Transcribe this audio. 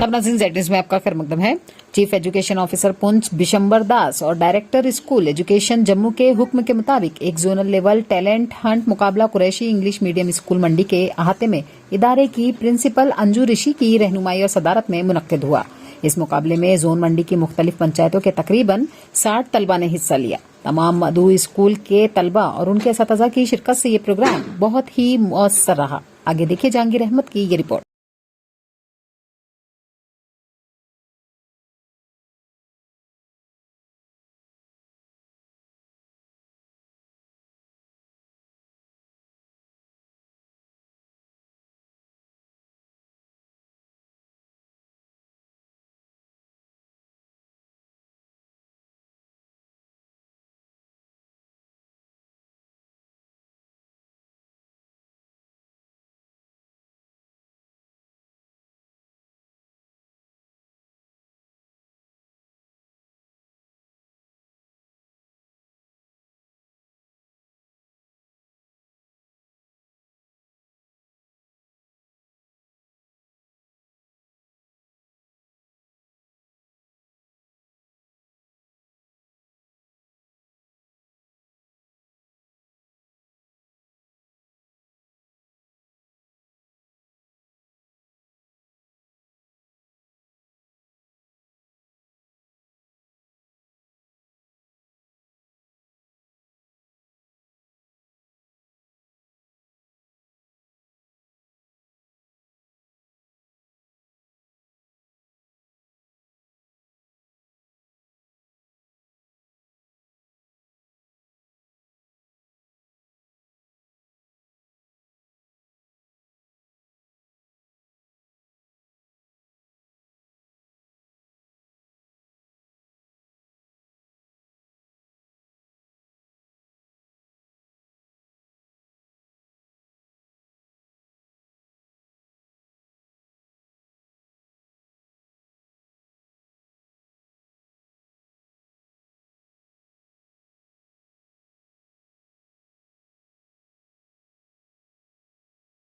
अपना सिंह जेटिस में आपका खैर मकदम है। Chief education officer Poonch Bishamber Das और डायरेक्टर स्कूल एजुकेशन जम्मू के हुक्म के मुताबिक एक जोनल लेवल टैलेंट हंट मुकाबला कुरैशी इंग्लिश मीडियम स्कूल मंडी के अहाते में इदारे की प्रिंसिपल अंजू ऋषि की रहनुमाई और सदारत में मुनक्किद हुआ। इस मुकाबले में जोन मंडी की मुख्तलिफ पंचायतों के तकरीबन 60 तलबा ने हिस्सा लिया। तमाम मधु स्कूल के तलबा और उनके असतिज़ा की शिरकत से ये प्रोग्राम बहुत ही मौसर रहा। आगे देखिए जहांगीर अहमद की ये रिपोर्ट।